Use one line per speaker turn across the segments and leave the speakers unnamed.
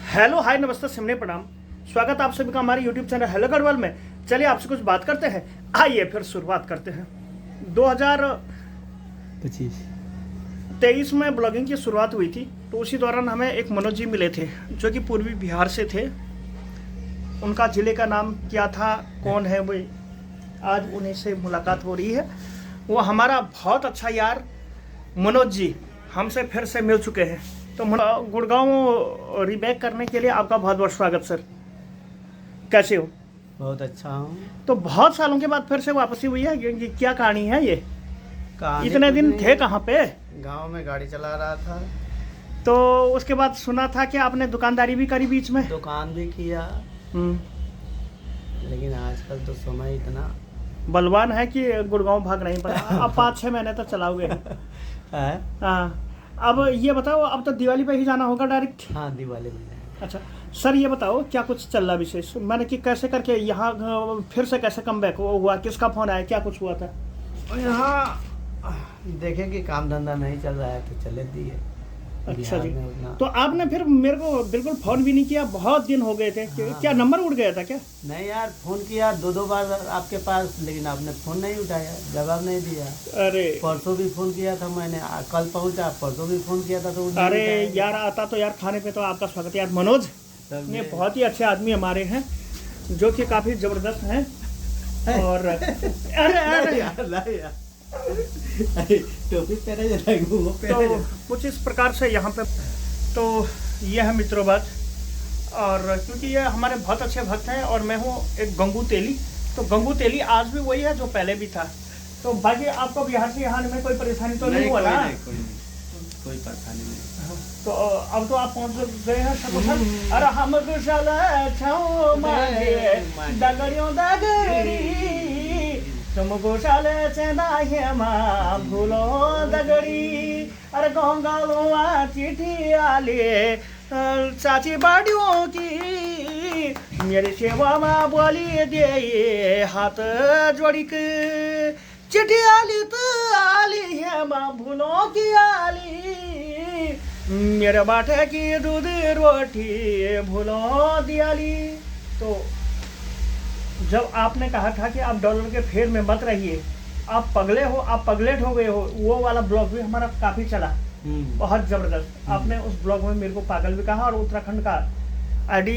Hello hi नमस्ते सिमने प्रणाम। स्वागत आप सभी का हमारे यूट्यूब चैनल हेलो गढ़वाल में। चलिए आपसे कुछ बात करते हैं। आइए फिर शुरुआत करते हैं। 2023 में ब्लॉगिंग की शुरुआत हुई थी, तो उसी दौरान हमें एक मनोज जी मिले थे जो कि पूर्वी बिहार से थे। उनका ज़िले का नाम क्या था, कौन है वो, आज उन्हीं से मुलाकात हो रही है। वो हमारा बहुत अच्छा यार मनोज जी हमसे फिर से मिल चुके हैं। तो गुड़गांव रीबैक करने के लिए आपका बहुत बहुत स्वागत सर। कैसे हो?
बहुत अच्छा हूँ।
तो बहुत सालों के बाद फिर से वापसी हुई है, क्या कहानी है ये?
कहानी
इतने दिन थे कहाँ पे?
गांव में गाड़ी चला रहा था।
तो उसके बाद सुना था कि आपने दुकानदारी भी करी बीच में।
दुकान भी किया, लेकिन आजकल तो समय इतना
बलवान है कि गुड़गांव भाग नहीं पड़ा। अब 5-6 महीने तक चलाओगे।
है।
हाँ, अब ये बताओ, अब तो दिवाली पे ही जाना होगा डायरेक्ट।
हाँ, दिवाली में जाएंगे।
अच्छा सर, ये बताओ क्या कुछ चल रहा विशेष, मैंने कि कैसे करके यहाँ फिर से कैसे कमबैक हुआ, किसका फोन आया, क्या कुछ हुआ था?
और यहाँ देखें कि काम धंधा नहीं चल रहा है तो चले दिए।
अच्छा जी।
उतना
तो आपने फिर मेरे को बिल्कुल फोन भी नहीं किया, बहुत दिन हो गए थे।
हाँ।
क्या नंबर उड़ गया था क्या?
नहीं यार, फोन किया 2-2 बार आपके पास, लेकिन आपने फोन नहीं उठाया, जवाब नहीं दिया।
अरे
परसों भी फोन किया था मैंने, कल पहुंचा, परसों भी फोन किया था तो
अरे यार, आता तो यार खाने पे तो आपका स्वागत है यार। मनोज ये बहुत ही अच्छे आदमी हमारे हैं जो कि काफी जबरदस्त हैं। और अरे
टोपी पहने वो
तो कुछ इस प्रकार से यहाँ पे, तो ये है मित्रों बात। और क्योंकि ये हमारे बहुत अच्छे भक्त हैं और मैं हूँ एक गंगू तेली, तो गंगू तेली आज भी वही है जो पहले भी था। तो बाकी आपको बिहार से यहाँ में कोई परेशानी तो नहीं हुआ ना?
कोई परेशानी नहीं।
तो अब तो आप पहुँच गए हैं सकुशल। अरे हम कुशल छौ मांगे डगरियों डगरी, तुम कुशल चेनाहे माँ भूलो दगड़ी। अरे गंगालुआ चिट्ठी आले चाची बाड़ियों की, मेरी सेवा माँ बोली दे हाथ जोड़ी के। चिट्ठी आली तो आली है माँ भूलो की आली, मेरे बाटे की दूध रोटी भूलो दियाली। तो जब आपने कहा था कि आप डॉलर के फेर में मत रहिए, आप पगले हो, आप पगलेट हो गए हो, वो वाला ब्लॉग भी हमारा काफी चला, बहुत जबरदस्त। आपने उस ब्लॉग में मेरे को पागल भी कहा, और उत्तराखंड का आईडी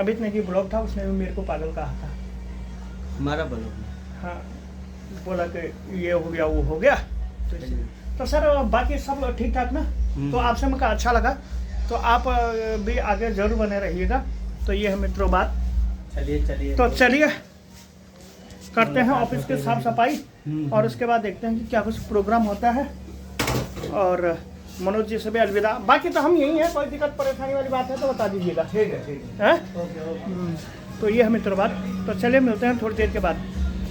अमित ने की ब्लॉग था, उसने भी मेरे को पागल कहा था
हमारा ब्लॉग।
हाँ, बोला कि ये हो गया वो हो गया। तो सर बाकी सब ठीक ठाक ना? तो आपसे मुझे अच्छा लगा, तो आप भी आगे जरूर बने रहिएगा। तो ये है मित्रों बात।
चलिए
तो चलिए करते हैं ऑफिस की साफ सफाई, और उसके बाद देखते हैं कि क्या कुछ प्रोग्राम होता है। और मनोज जी से भी अलविदा। बाकी तो हम यही हैं, कोई दिक्कत परेशानी वाली बात है तो बता दीजिएगा।
ठीक है।
तो ये है मित्रों बात। तो चलिए मिलते हैं थोड़ी देर के बाद।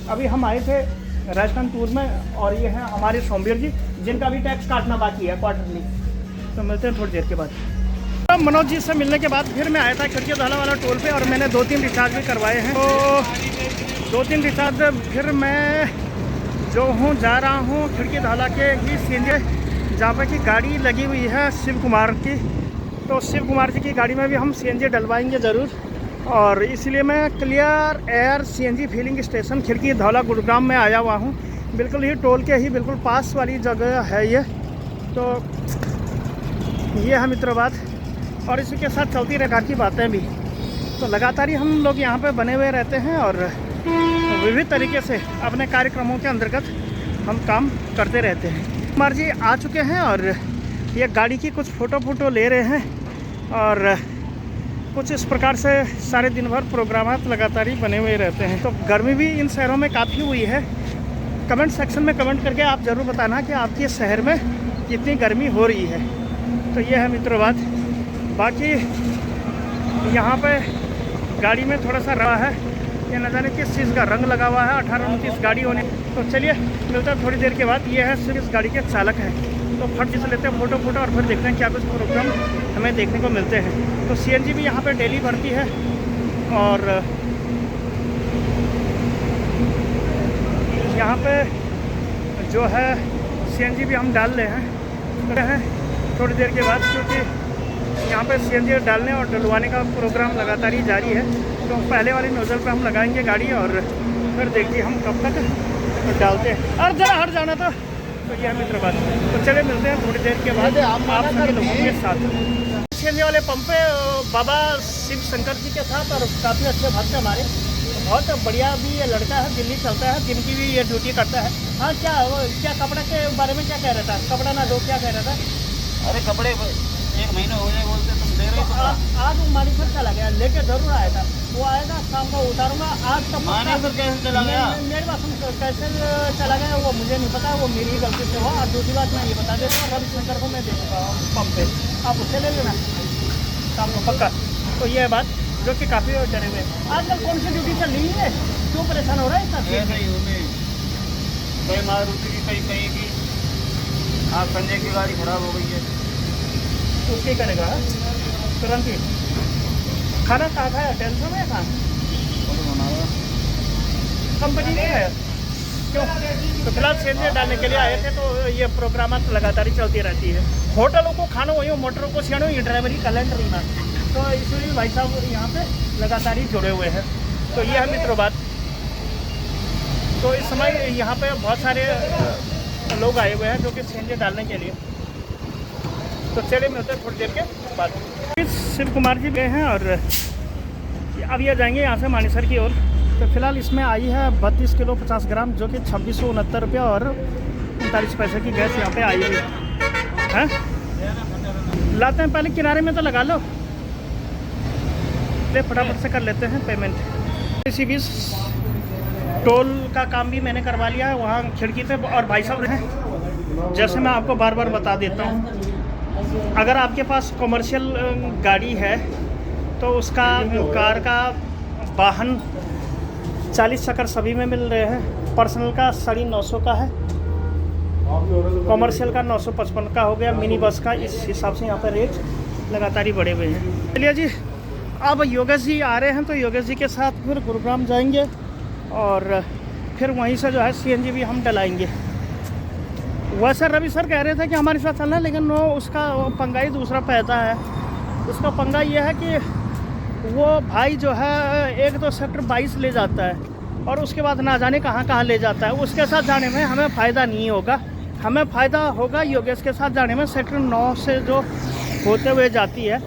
अभी हम आए थे राजस्थान टूर में, और ये हैं हमारे सोमवीर जी जिनका भी टैक्स काटना बाकी है क्वार्टरली। तो मिलते हैं थोड़ी देर के बाद। तो मनोज जी से मिलने के बाद फिर मैं आया था खिड़की धाला वाला टोल पे, और मैंने 2-3 रिचार्ज भी करवाए हैं। तो 2-3 रिचार्ज फिर मैं जो हूँ जा रहा हूँ खिड़की धाला के ही सीधे जहाँ पर की गाड़ी लगी हुई है शिव कुमार की। तो शिव कुमार जी की गाड़ी में भी हम CNG डलवाएंगे ज़रूर, और इसलिए मैं clear air CNG filling station खिड़की धौला गुड़गांव में आया हुआ हूँ। बिल्कुल ही टोल के ही बिल्कुल पास वाली जगह है ये। तो ये है मित्रों बात, और इसी के साथ चलती रखा की बातें भी। तो लगातार ही हम लोग यहाँ पे बने हुए रहते हैं, और विविध तरीके से अपने कार्यक्रमों के अंतर्गत हम काम करते रहते हैं। कुमार जी आ चुके हैं, और ये गाड़ी की कुछ फ़ोटो ले रहे हैं, और कुछ इस प्रकार से सारे दिन भर प्रोग्रामात लगातार ही बने हुए रहते हैं। तो गर्मी भी इन शहरों में काफ़ी हुई है। कमेंट सेक्शन में कमेंट करके आप ज़रूर बताना कि आपके शहर में कितनी गर्मी हो रही है। तो ये है मित्रों बात। बाकी यहाँ पे गाड़ी में थोड़ा सा रहा है, ये न जाने किस चीज़ का रंग लगा हुआ है। 18-29 गाड़ी होने। तो चलिए मिलता है थोड़ी देर के बाद। ये है सिर्फ इस गाड़ी के चालक हैं। तो फट से लेते हैं फोटो, और फिर देखते हैं क्या कुछ प्रोग्राम हमें देखने को मिलते हैं। तो CNG भी यहाँ पे डेली भरती है, और यहाँ पे जो है CNG भी हम डाल रहे हैं थोड़ी देर के बाद, क्योंकि यहाँ पे सीएनजी डालने और डलवाने का प्रोग्राम लगातार ही जारी है। तो पहले वाली नोजल पे हम लगाएंगे गाड़ी और फिर देखिए हम कब तक डालते हैं। और जरा हट जाना तो ये है मित्र बात। तो चले मिलते हैं थोड़ी देर के बाद आप सभी लोगों के साथ सीएनजी वाले पंप पे बाबा शिव शंकर जी के साथ। और काफ़ी अच्छे भक्त हैं हमारे, बहुत बढ़िया भी ये लड़का है, दिल्ली चलता है, दिन की भी ये ड्यूटी करता है। हाँ क्या कपड़ा के बारे में क्या कह रहा था? कपड़ा ना दो, क्या कह रहा था?
अरे कपड़े 1 महीना हो जाए बोलते तुम दे रहे हो।
आज वो मानीसर चला गया, लेके जरूर आया था। वो आएगा शाम को उतारूंगा। आज तो
मानीसर कैसे चला गया?
मेरी बात सुन, कैसे चला गया वो मुझे नहीं पता, वो मेरी गलती से हो। और दूसरी बात मैं ये बता देता हूँ, रविशंकर को मैं दे दूँगा पंप पे, आप उससे ले लेना शाम को पक्का। तो ये है बात जो कि काफ़ी डरे हुए। आजकल कौन सी ड्यूटी चल रही है, क्यों परेशान हो रहा है इतना?
कहीं मारुति की कहीं की। आज संजय की गाड़ी खराब हो गई है,
उसके करेगा तुरंत ही। खाना कहाँ खाया? टेंशन में कहाँ कंपनी नहीं है क्यों? तो फिलहाल सीएनजी डालने के लिए आए थे। तो ये प्रोग्राम लगातार ही चलती रहती है। होटलों को खाना वही, मोटरों को सियाणो, ये ड्राइवरी कैलेंडर ही ना। तो इसलिए भाई साहब यहाँ पे लगातार ही जुड़े हुए हैं। तो ये है मित्रों बात। तो इस समय यहाँ पे बहुत सारे लोग आए हुए हैं जो कि सीएनजी डालने के लिए। तो चलिए मिलते हैं थोड़ी देर के बाद। शिव कुमार जी गए हैं और अब ये जाएंगे यहाँ से मानेसर की ओर। तो फिलहाल इसमें आई है 32 किलो 50 ग्राम जो कि 2669 रुपया और 39 पैसे की गैस यहाँ पे आई हुई है। लाते हैं पहले किनारे में तो लगा लो, ले फटाफट से कर लेते हैं पेमेंट। इसी बीच टोल का काम भी मैंने करवा लिया है वहाँ खिड़की पे। और भाई साहब हैं, जैसे मैं आपको बार बार बता देता हूँ, अगर आपके पास कमर्शियल गाड़ी है तो उसका कार का वाहन 40 चक्कर सभी में मिल रहे हैं। पर्सनल का 950 का है, कमर्शियल का 955 का हो गया, मिनी बस का इस हिसाब से यहाँ पर रेट लगातार ही बढ़े हुए हैं। चलिए जी, अब योगेश जी आ रहे हैं तो योगेश जी के साथ फिर गुरुग्राम जाएंगे और फिर वहीं से जो है सीएनजी भी हम डलाएंगे। वैसे रवि सर कह रहे थे कि हमारे साथ चलना है, लेकिन वो उसका पंगा ही दूसरा पैदा है। उसका पंगा ये है कि वो भाई जो है एक तो सेक्टर 22 ले जाता है और उसके बाद ना जाने कहाँ कहाँ ले जाता है। उसके साथ जाने में हमें फ़ायदा नहीं होगा, हमें फ़ायदा होगा योगेश के साथ जाने में। सेक्टर 9 से जो होते हुए जाती है।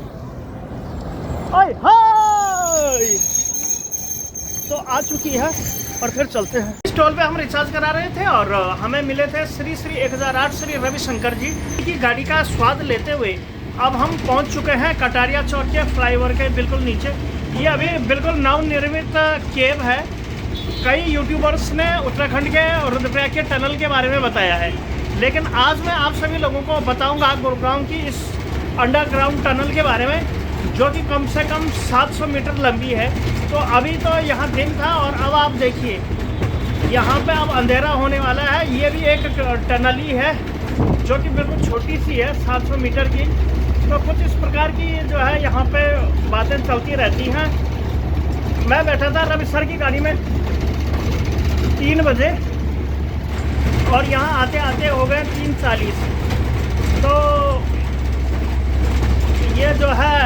ओए हाय, तो आ चुकी है और फिर चलते हैं। इस टोल पे हम रिचार्ज करा रहे थे और हमें मिले थे श्री 1008 श्री रविशंकर जी की गाड़ी का स्वाद लेते हुए अब हम पहुंच चुके हैं कटारिया चौक के फ्लाईओवर के बिल्कुल नीचे। ये अभी बिल्कुल नवनिर्मित केव है। कई यूट्यूबर्स ने उत्तराखंड के रुद्रप्रयाग के टनल के बारे में बताया है, लेकिन आज मैं आप सभी लोगों को बताऊंगा गुरुग्राम की इस अंडरग्राउंड टनल के बारे में, जो कि कम से कम 700 मीटर लंबी है। तो अभी तो यहाँ दिन था और अब आप देखिए यहाँ पे अब अंधेरा होने वाला है। ये भी एक टनल ही है जो कि बिल्कुल छोटी सी है, 700 मीटर की। तो कुछ इस प्रकार की जो है यहाँ पे बातें चलती रहती हैं। मैं बैठा था रवि सर की गाड़ी में 3 बजे और यहाँ आते आते हो गए 3:40। तो ये जो है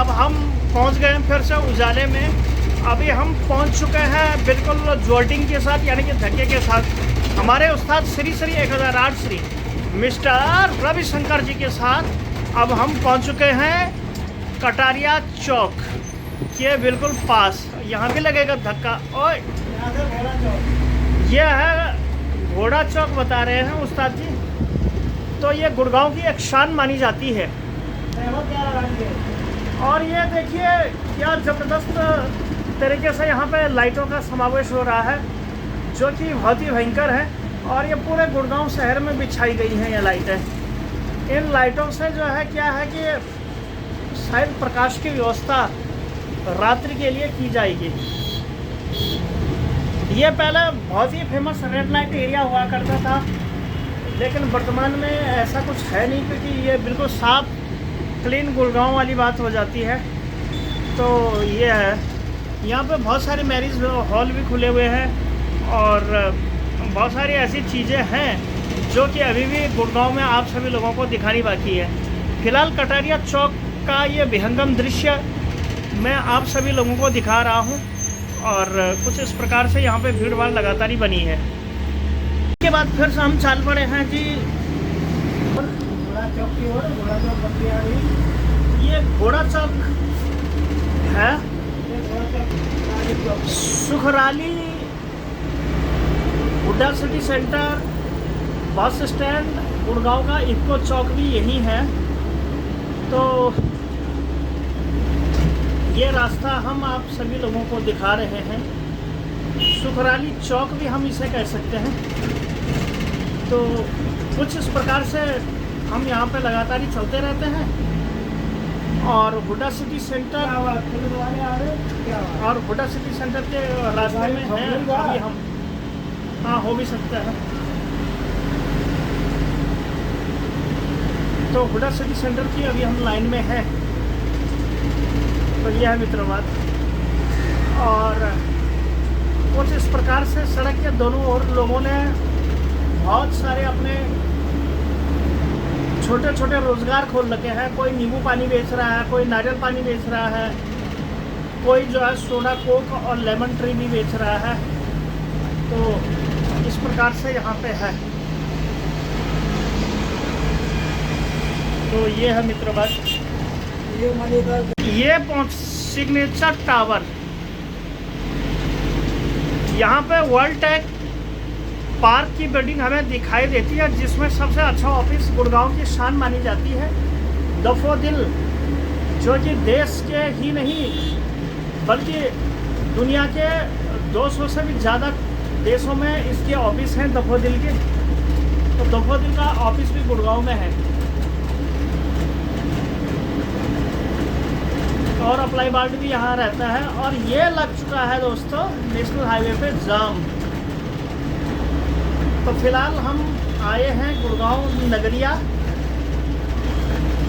अब हम पहुँच गए फिर से उजाले में। अभी हम पहुँच चुके हैं बिल्कुल जोल्टिंग के साथ, यानी कि धक्के के साथ। हमारे उस्ताद श्री 1008 श्री मिस्टर रविशंकर जी के साथ अब हम पहुंच चुके हैं कटारिया चौक के बिल्कुल पास। यहाँ भी लगेगा धक्का। और ये है घोड़ा चौक बता रहे हैं उस्ताद जी। तो ये गुड़गांव की एक शान मानी जाती है। और ये देखिए क्या ज़बरदस्त तरीके से यहाँ पे लाइटों का समावेश हो रहा है, जो कि बहुत ही भयंकर है। और ये पूरे गुड़गांव शहर में बिछाई गई हैं ये लाइटें। इन लाइटों से जो है क्या है कि शायद प्रकाश की व्यवस्था रात्रि के लिए की जाएगी। ये पहले बहुत ही फेमस रेड लाइट एरिया हुआ करता था, लेकिन वर्तमान में ऐसा कुछ है नहीं, क्योंकि ये बिल्कुल साफ क्लीन गुड़गांव वाली बात हो जाती है। तो ये है, यहाँ पे बहुत सारे मैरिज हॉल भी खुले हुए हैं और बहुत सारी ऐसी चीज़ें हैं जो कि अभी भी गुड़गांव में आप सभी लोगों को दिखानी बाकी है। फिलहाल कटारिया चौक का ये विहंगम दृश्य मैं आप सभी लोगों को दिखा रहा हूँ और कुछ इस प्रकार से यहाँ पे भीड़ भाड़ लगातार ही बनी है। इसके बाद फिर से हम चाल पड़े हैं जी घोड़ा चौक की ओर। घोड़ा चौक बत्ती आ रही, ये घोड़ा चौक है। Sukhrali Hooda city centre bus stand Gurgaon का इको चौक भी यही है। तो ये रास्ता हम आप सभी लोगों को दिखा रहे हैं। सुखराली चौक भी हम इसे कह सकते हैं। तो कुछ इस प्रकार से हम यहाँ पे लगातार ही चलते रहते हैं और हुड्डा सिटी सेंटर और हुड्डा सिटी सेंटर के रास्ते में हैं अभी हम। हाँ, हो भी सकता है। तो हुड्डा सिटी सेंटर की अभी हम लाइन में हैं। तो यह है मित्रों बात। और कुछ इस प्रकार से सड़क के दोनों ओर लोगों ने बहुत सारे अपने छोटे छोटे रोजगार खोल रखे हैं। कोई नींबू पानी बेच रहा है, कोई नारियल पानी बेच रहा है, कोई जो है सोडा कोक और लेमन ट्री भी बेच रहा है। तो इस प्रकार से यहाँ पे है। तो ये है मित्रों बात। ये सिग्नेचर टावर, यहाँ पे वर्ल्ड टेक पार्क की बिल्डिंग हमें दिखाई देती है, जिसमें सबसे अच्छा ऑफिस गुड़गांव की शान मानी जाती है डैफोडिल, जो कि देश के ही नहीं बल्कि दुनिया के 200 से भी ज़्यादा देशों में इसके ऑफिस हैं डैफोडिल के। तो डैफोडिल का ऑफिस भी गुड़गांव में है। और अप्लाई बाल्ट भी यहाँ रहता है। और ये लग चुका है दोस्तों नेशनल हाईवे पे जाम। तो फिलहाल हम आए हैं गुड़गांव नगरिया।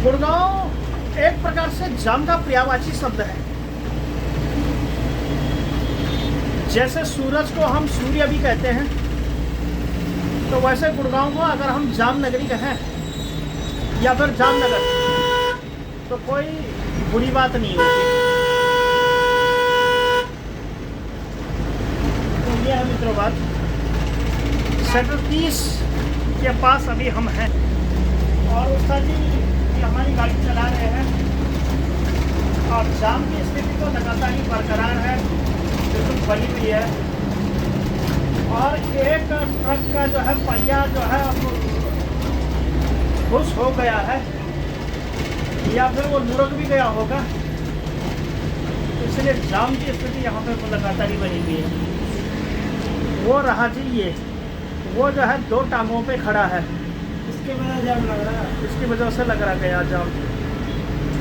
गुड़गांव एक प्रकार से जाम का पर्यायवाची शब्द है। जैसे सूरज को हम सूर्य भी कहते हैं, तो वैसे गुड़गांव को अगर हम जाम नगरी कहें या फिर जामनगर तो कोई बुरी बात नहीं होती। तो ये है मित्रों बात। सेक्टर 30 के पास अभी हम हैं और उस्ताद जी हमारी गाड़ी चला रहे हैं और जाम की स्थिति तो लगातार ही बरकरार है, बिल्कुल बनी हुई है। और एक ट्रक का जो है पहिया जो है घुस हो गया है या फिर वो लुढ़क भी गया होगा, इसलिए जाम की स्थिति यहाँ पे लगातार ही बनी हुई है। वो रहा जी, ये वो जो है 2 टांगों पे खड़ा है, इसकी वजह जाम लग रहा है, इसकी वजह से लग रहा गया जाम।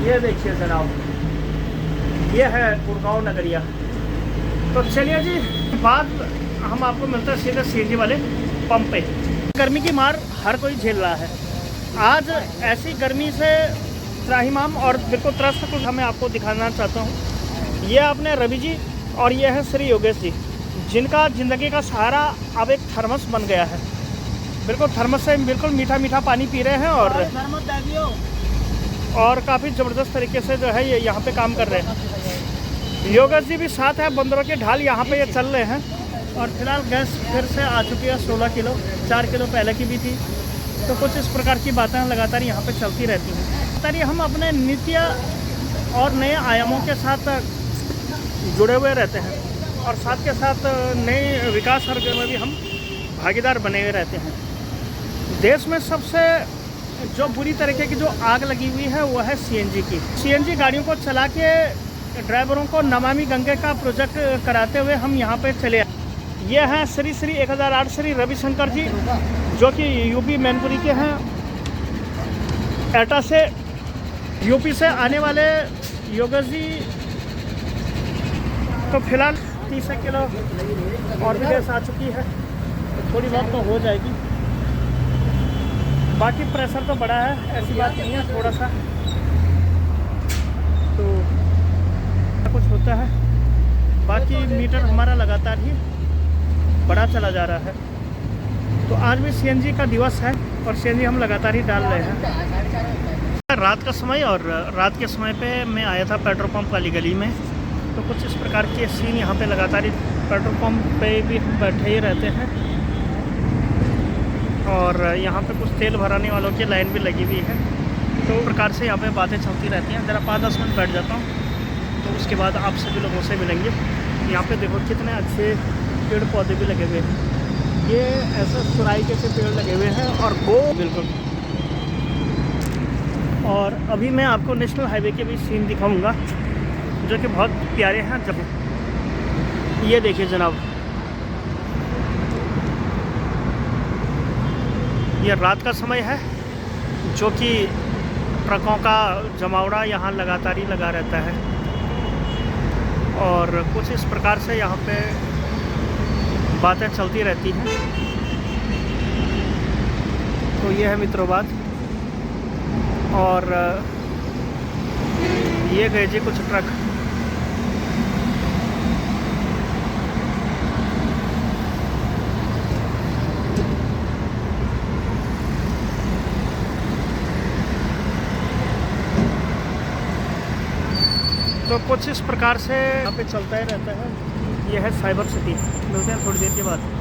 ये देखिए जनाब, ये है गुड़गांव नगरिया। तो चलिए जी, बाद हम आपको मिलते हैं सीधे सीधी वाले पंप पे। गर्मी की मार हर कोई झेल रहा है। आज ऐसी गर्मी से त्राहिमाम और बिल्कुल त्रस्त कुछ हमें आपको दिखाना चाहता हूँ। ये अपने रवि जी और ये है श्री योगेश जी, जिनका ज़िंदगी का सहारा अब एक थर्मस बन गया है। बिल्कुल थर्मस से बिल्कुल मीठा मीठा पानी पी रहे हैं और काफ़ी ज़बरदस्त तरीके से जो है ये यहाँ पे काम कर रहे हैं। योगेश जी भी साथ है, बंदरों के ढाल यहाँ पे ये चल रहे हैं। और फिलहाल गैस फिर से आ चुकी है 16 किलो, 4 किलो पहले की भी थी। तो कुछ इस प्रकार की बातें लगातार यहाँ पे चलती रहती हैं। लगातार हम अपने नित्य और नए आयामों के साथ जुड़े हुए रहते हैं और साथ के साथ नए विकास हर में भी हम भागीदार बने हुए रहते हैं। देश में सबसे जो बुरी तरीके की जो आग लगी हुई है वो है सीएनजी की। सीएनजी गाड़ियों को चला के ड्राइवरों को नमामि गंगे का प्रोजेक्ट कराते हुए हम यहाँ पे चले आए। ये हैं श्री 1008 श्री रविशंकर जी, जो कि यूपी मैनपुरी के हैं। एटा से यूपी से आने वाले योगेश जी तो फिलहाल 30 किलो और भी गैस आ चुकी है, तो थोड़ी बहुत तो हो जाएगी। बाकी प्रेशर तो बड़ा है, ऐसी बात नहीं है, थोड़ा सा तो कुछ होता है। बाकी मीटर हमारा लगातार ही बढ़ा चला जा रहा है। तो आज भी सीएनजी का दिवस है और सीएनजी हम लगातार ही डाल रहे हैं। रात का समय और रात के समय पे मैं आया था पेट्रोल पंप वाली गली में, तो कुछ इस प्रकार के सीन यहाँ पे लगातार पेट्रोल पंप पे भी हम बैठे ही रहते हैं और यहाँ पे कुछ तेल भराने वालों की लाइन भी लगी हुई है। तो इस प्रकार से यहाँ पे बातें चलती रहती हैं। ज़रा 5-10 मिनट बैठ जाता हूँ, तो उसके बाद आप सभी लोगों से मिलेंगे। यहाँ पे देखो कितने अच्छे पेड़ पौधे भी लगे हुए हैं। ये ऐसे सुराई के से पेड़ लगे हुए हैं और वो बिल्कुल। और अभी मैं आपको नेशनल हाईवे के भी सीन दिखाऊंगा जो कि बहुत प्यारे हैं। जब ये देखिए जनाब, ये रात का समय है जो कि ट्रकों का जमावड़ा यहाँ लगातार ही लगा रहता है और कुछ इस प्रकार से यहाँ पे बातें चलती रहती हैं। तो ये है मित्रों बात। और ये गए जी कुछ ट्रक। तो कुछ इस प्रकार से यहाँ पे चलता ही रहता है। यह है साइबर सिटी। मिलते हैं थोड़ी देर के बाद।